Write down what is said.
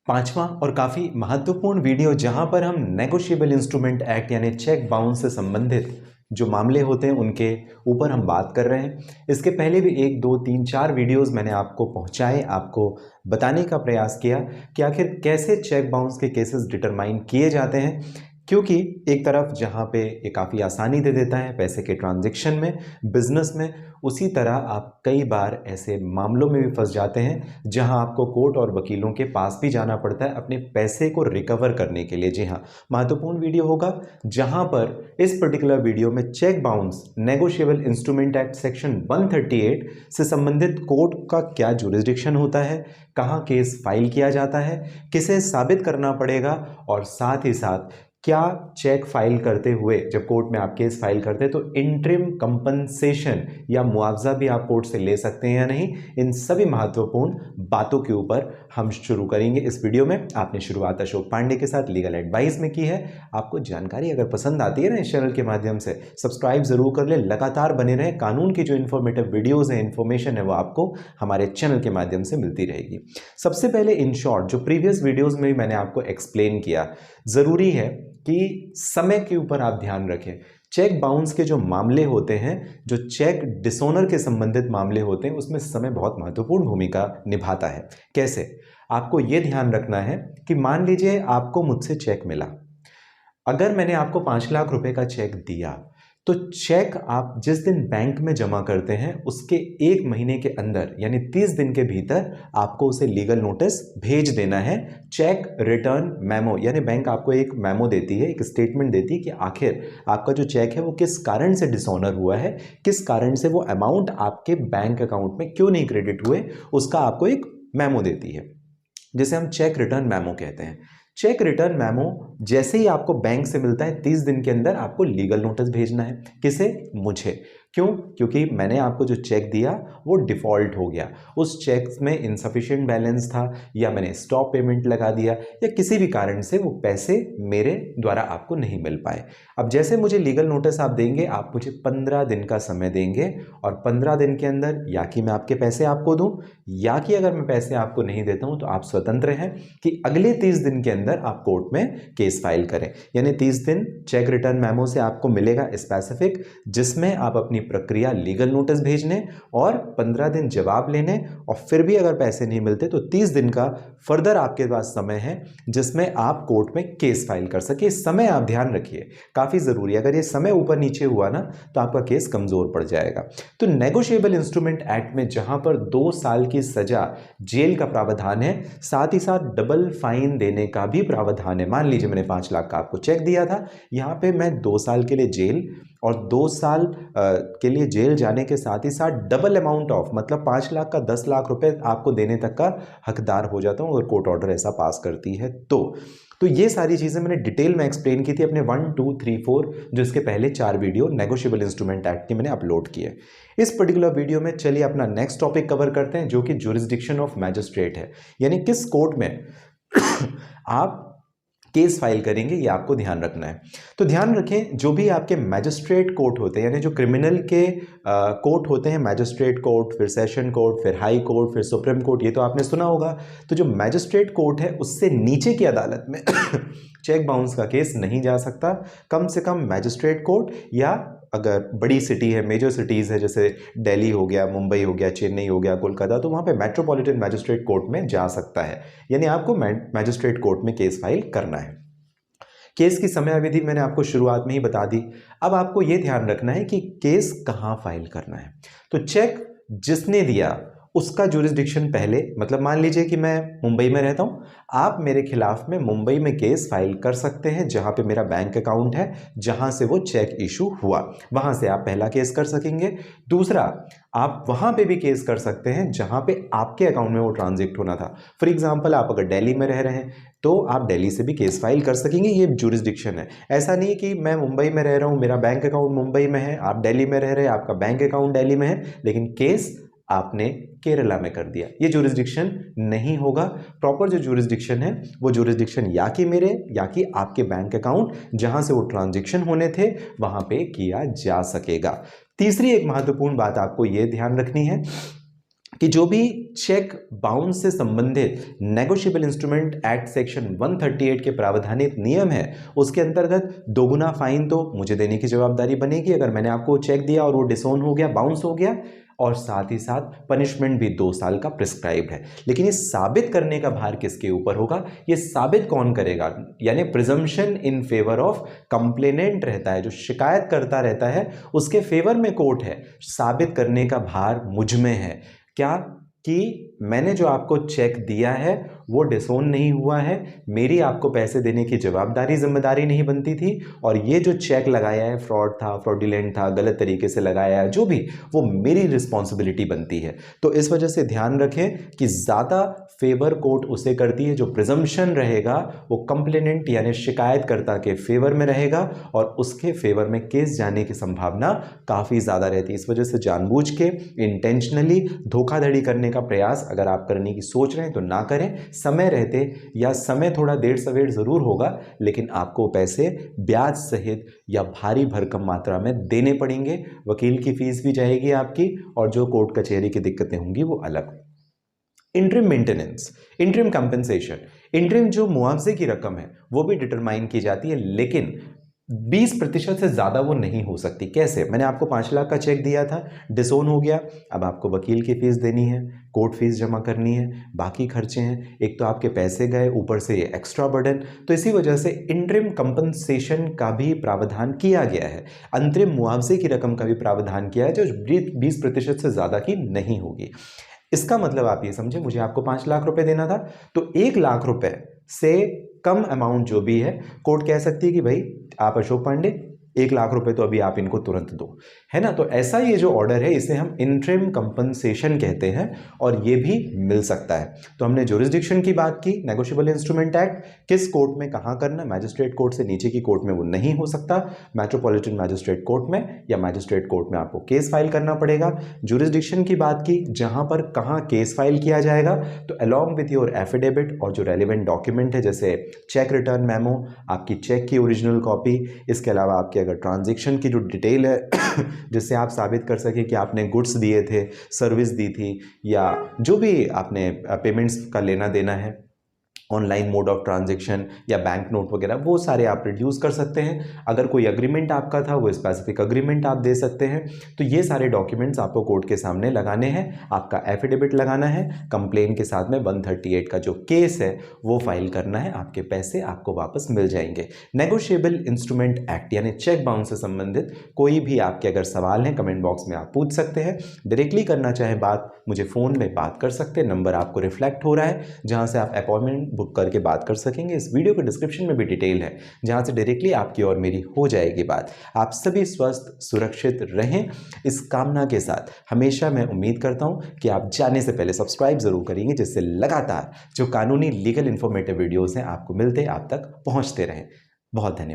पांचवा और काफ़ी महत्वपूर्ण वीडियो जहां पर हम नेगोशिएबल इंस्ट्रूमेंट एक्ट यानी चेक बाउंस से संबंधित जो मामले होते हैं उनके ऊपर हम बात कर रहे हैं। इसके पहले भी 1, 2, 3, 4 वीडियोस मैंने आपको पहुंचाए, आपको बताने का प्रयास किया कि आखिर कैसे चेक बाउंस के केसेस डिटरमाइन किए जाते हैं, क्योंकि एक तरफ जहां पे ये काफ़ी आसानी दे देता है पैसे के ट्रांजैक्शन में, बिजनेस में, उसी तरह आप कई बार ऐसे मामलों में भी फंस जाते हैं जहां आपको कोर्ट और वकीलों के पास भी जाना पड़ता है अपने पैसे को रिकवर करने के लिए। जी हाँ, महत्वपूर्ण वीडियो होगा जहां पर इस पर्टिकुलर वीडियो में cheque bounce negotiable instrument act section 138 से संबंधित कोर्ट का क्या जुरिस्डिक्शन होता है, कहां केस फाइल किया जाता है, किसे साबित करना पड़ेगा, और साथ ही साथ क्या चेक फाइल करते हुए जब कोर्ट में आप केस फाइल करते हैं तो इंटरिम कंपनसेशन या मुआवजा भी आप कोर्ट से ले सकते हैं या नहीं। इन सभी महत्वपूर्ण बातों के ऊपर हम शुरू करेंगे इस वीडियो में। आपने शुरुआत अशोक पांडे के साथ लीगल एडवाइस में की है। आपको जानकारी अगर पसंद आती है ना इस चैनल के माध्यम से, सब्सक्राइब जरूर कर ले, लगातार बने रहे। कानून की जो इन्फॉर्मेटिव वीडियोज है, इन्फॉर्मेशन है, वो आपको हमारे चैनल के माध्यम से मिलती रहेगी। सबसे पहले इन शॉर्ट जो प्रीवियस वीडियोज में भी मैंने आपको एक्सप्लेन किया, जरूरी है कि समय के ऊपर आप ध्यान रखें। चेक बाउंस के जो मामले होते हैं, जो चेक डिसऑनर के संबंधित मामले होते हैं, उसमें समय बहुत महत्वपूर्ण भूमिका निभाता है। कैसे? आपको यह ध्यान रखना है कि मान लीजिए आपको मुझसे चेक मिला, अगर मैंने आपको 5 लाख रुपए का चेक दिया तो चेक आप जिस दिन बैंक में जमा करते हैं उसके 1 महीने के अंदर यानी 30 दिन के भीतर आपको उसे लीगल नोटिस भेज देना है। चेक रिटर्न मेमो यानी बैंक आपको एक मेमो देती है, एक स्टेटमेंट देती है कि आखिर आपका जो चेक है वो किस कारण से डिसऑनर हुआ है, किस कारण से वो अमाउंट आपके बैंक अकाउंट में क्यों नहीं क्रेडिट हुए, उसका आपको एक मेमो देती है, जिसे हम चेक रिटर्न मेमो कहते हैं। चेक रिटर्न मेमो जैसे ही आपको बैंक से मिलता है 30 दिन के अंदर आपको लीगल नोटिस भेजना है। किसे? मुझे। क्यों? क्योंकि मैंने आपको जो चेक दिया वो डिफॉल्ट हो गया, उस चेक में इनसफिशिएंट बैलेंस था, या मैंने स्टॉप पेमेंट लगा दिया, या किसी भी कारण से वो पैसे मेरे द्वारा आपको नहीं मिल पाए। अब जैसे मुझे लीगल नोटिस आप देंगे, आप मुझे 15 दिन का समय देंगे, और 15 दिन के अंदर या कि मैं आपके पैसे आपको दूं, या कि अगर मैं पैसे आपको नहीं देता हूं तो आप स्वतंत्र हैं कि अगले 30 दिन के अंदर आप कोर्ट में केस फाइल करें। यानी 30 दिन चेक रिटर्न मेमो से आपको मिलेगा स्पेसिफिक, जिसमें आप अपनी प्रक्रिया लीगल नोटिस भेजने और 15 दिन जवाब लेने, और फिर भी अगर पैसे नहीं मिलते तो 30 दिन का फर्दर आपके पास समय है जिसमें आप कोर्ट में केस फाइल कर सके। समय आप ध्यान रखिए, काफी जरूरी है। अगर ये समय ऊपर नीचे हुआ ना तो आपका केस कमजोर पड़ जाएगा। तो नेगोशिएबल इंस्ट्रूमेंट एक्ट में जहां पर 2 साल की सजा जेल का प्रावधान है, साथ ही साथ डबल फाइन देने का भी प्रावधान है। मान लीजिए मैंने 5 लाख का आपको चेक दिया था, यहां पे मैं 2 साल के लिए जेल और 2 साल के लिए जेल जाने के साथ ही साथ डबल अमाउंट ऑफ मतलब 5 लाख का 10 लाख रुपए आपको देने तक का हकदार हो जाता हूं अगर कोर्ट ऑर्डर ऐसा पास करती है तो ये सारी चीजें मैंने डिटेल में एक्सप्लेन की थी अपने 1, 2, 3, 4 जो इसके पहले 4 वीडियो नेगोशिएबल इंस्ट्रूमेंट एक्ट के मैंने अपलोड किए। इस पर्टिकुलर वीडियो में चलिए अपना नेक्स्ट टॉपिक कवर करते हैं, जो कि जुरिस्डिक्शन ऑफ मैजिस्ट्रेट है, यानी किस कोर्ट में आप केस फाइल करेंगे, ये आपको ध्यान रखना है। तो ध्यान रखें, जो भी आपके मैजिस्ट्रेट कोर्ट होते हैं, यानी जो क्रिमिनल के कोर्ट होते हैं, मैजिस्ट्रेट कोर्ट, फिर सेशन कोर्ट, फिर हाई कोर्ट, फिर सुप्रीम कोर्ट, ये तो आपने सुना होगा। तो जो मैजिस्ट्रेट कोर्ट है उससे नीचे की अदालत में चेक बाउंस का केस नहीं जा सकता। कम से कम मैजिस्ट्रेट कोर्ट, या अगर बड़ी सिटी है, मेजर सिटीज़ है, जैसे दिल्ली हो गया, मुंबई हो गया, चेन्नई हो गया, कोलकाता, तो वहाँ पे मेट्रोपॉलिटन मैजिस्ट्रेट कोर्ट में जा सकता है। यानी आपको मैजिस्ट्रेट कोर्ट में केस फाइल करना है। केस की समय अवधि मैंने आपको शुरुआत में ही बता दी। अब आपको यह ध्यान रखना है कि केस कहाँ फाइल करना है। तो चेक जिसने दिया उसका जुरिस्डिक्शन पहले, मतलब मान लीजिए कि मैं मुंबई में रहता हूं, आप मेरे खिलाफ में मुंबई में केस फाइल कर सकते हैं जहां पे मेरा बैंक अकाउंट है, जहां से वो चेक इशू हुआ, वहां से आप पहला केस कर सकेंगे। दूसरा, आप वहां पे भी केस कर सकते हैं जहां पे आपके अकाउंट में वो ट्रांजेक्ट होना था। फॉर एग्जाम्पल, आप अगर दिल्ली में रह रहे हैं तो आप दिल्ली से भी केस फाइल कर सकेंगे। ये जुरिस्डिक्शन है। ऐसा नहीं कि मैं मुंबई में रह रहा हूं, मेरा बैंक अकाउंट मुंबई में है, आप दिल्ली में रह रहे हैं, आपका बैंक अकाउंट दिल्ली में है, लेकिन केस आपने केरला में कर दिया, ये जुरिस्डिक्शन नहीं होगा। प्रॉपर जो जुरिस्डिक्शन है वो जुरिस्डिक्शन या कि मेरे या कि आपके बैंक अकाउंट जहां से वो ट्रांजैक्शन होने थे वहां पे किया जा सकेगा। तीसरी एक महत्वपूर्ण बात आपको ये ध्यान रखनी है कि जो भी चेक बाउंस से संबंधित नेगोशिएबल इंस्ट्रूमेंट एक्ट सेक्शन 138 के प्रावधानित नियम है, उसके अंतर्गत दोगुना फाइन तो मुझे देने की जवाबदारी बनेगी अगर मैंने आपको चेक दिया और वो डिसोन हो गया, बाउंस हो गया, और साथ ही साथ पनिशमेंट भी 2 साल का प्रिस्क्राइब्ड है। लेकिन ये साबित करने का भार किसके ऊपर होगा, ये साबित कौन करेगा, यानी presumption in favour of complainant रहता है, जो शिकायत करता रहता है उसके फेवर में कोर्ट है, साबित करने का भार मुझ में है। क्या कि मैंने जो आपको चेक दिया है वो डिसोन नहीं हुआ है, मेरी आपको पैसे देने की जवाबदारी जिम्मेदारी नहीं बनती थी, और ये जो चेक लगाया है फ्रॉड था, फ्रॉडुलेंट था, गलत तरीके से लगाया है, जो भी, वो मेरी रिस्पॉन्सिबिलिटी बनती है। तो इस वजह से ध्यान रखें कि ज़्यादा फेवर कोर्ट उसे करती है जो प्रिजम्पशन रहेगा वो कंप्लेनेंट यानी शिकायतकर्ता के फेवर में रहेगा, और उसके फेवर में केस जाने की संभावना काफ़ी ज़्यादा रहती है। इस वजह से जानबूझ के इंटेंशनली धोखाधड़ी करने का प्रयास अगर आप करने की सोच रहे हैं तो ना करें। समय रहते, या समय थोड़ा देर सवेर ज़रूर होगा, लेकिन आपको पैसे ब्याज सहित या भारी भरकम मात्रा में देने पड़ेंगे। वकील की फीस भी जाएगी आपकी, और जो कोर्ट कचहरी की दिक्कतें होंगी वो अलग। Interim maintenance, interim compensation, interim जो मुआवजे की रकम है वो भी डिटरमाइन की जाती है, लेकिन 20% से ज़्यादा वो नहीं हो सकती। कैसे? मैंने आपको 5 लाख का चेक दिया था, डिसोन हो गया, अब आपको वकील की फीस देनी है, कोर्ट फीस जमा करनी है, बाकी खर्चे हैं, एक तो आपके पैसे गए, ऊपर से ये एक्स्ट्रा बर्डन। तो इसी वजह से इंटरिम कंपनसेशन का भी प्रावधान किया गया है, अंतरिम मुआवजे की रकम का भी प्रावधान किया है, जो 20% से ज़्यादा की नहीं होगी। इसका मतलब आप ये समझे, मुझे आपको 5 लाख रुपए देना था, तो 1 लाख रुपए से कम अमाउंट जो भी है, कोर्ट कह सकती है कि भाई आप अशोक पांडे 1 लाख रुपए तो अभी आप इनको तुरंत दो, है ना। तो ऐसा ये जो ऑर्डर है इसे हम इंटरिम कंपनसेशन कहते हैं, और ये भी मिल सकता है। तो हमने ज्यूरिसडिक्शन की बात की, नेगोशिएबल इंस्ट्रूमेंट एक्ट किस कोर्ट में कहाँ करना, मैजिस्ट्रेट कोर्ट से नीचे की कोर्ट में वो नहीं हो सकता, मेट्रोपॉलिटन मैजिस्ट्रेट कोर्ट में या मैजिस्ट्रेट कोर्ट में आपको केस फाइल करना पड़ेगा। ज्यूरिसडिक्शन की बात की, जहाँ पर कहाँ केस फाइल किया जाएगा, तो अलॉन्ग विथ योर एफिडेविट और जो रेलिवेंट डॉक्यूमेंट है, जैसे चेक रिटर्न मेमो, आपकी चेक की ओरिजिनल कॉपी, इसके अलावा आपके अगर ट्रांजैक्शन की जो डिटेल है जिससे आप साबित कर सके कि आपने गुड्स दिए थे, सर्विस दी थी, या जो भी आपने पेमेंट्स का लेना देना है, ऑनलाइन मोड ऑफ ट्रांजैक्शन या बैंक नोट वगैरह, वो सारे आप रिड्यूस कर सकते हैं। अगर कोई अग्रीमेंट आपका था वो स्पेसिफिक अग्रीमेंट आप दे सकते हैं। तो ये सारे डॉक्यूमेंट्स आपको कोर्ट के सामने लगाने हैं, आपका एफिडेविट लगाना है, कंप्लेन के साथ में 138 का जो केस है वो फाइल करना है, आपके पैसे आपको वापस मिल जाएंगे। नेगोशिएबल इंस्ट्रूमेंट एक्ट यानी चेक बाउंस से संबंधित कोई भी आपके अगर सवाल हैं कमेंट बॉक्स में आप पूछ सकते हैं। डायरेक्टली करना चाहे बात, मुझे फ़ोन में बात कर सकते हैं, नंबर आपको रिफ्लेक्ट हो रहा है जहाँ से आप अपॉइंटमेंट बुक करके बात कर सकेंगे। इस वीडियो के डिस्क्रिप्शन में भी डिटेल है जहाँ से डायरेक्टली आपकी और मेरी हो जाएगी बात। आप सभी स्वस्थ सुरक्षित रहें, इस कामना के साथ हमेशा मैं उम्मीद करता हूँ कि आप जाने से पहले सब्सक्राइब ज़रूर करेंगे, जिससे लगातार जो कानूनी लीगल इन्फॉर्मेटिव वीडियोज़ हैं आपको मिलते, आप तक पहुँचते रहें। बहुत धन्यवाद।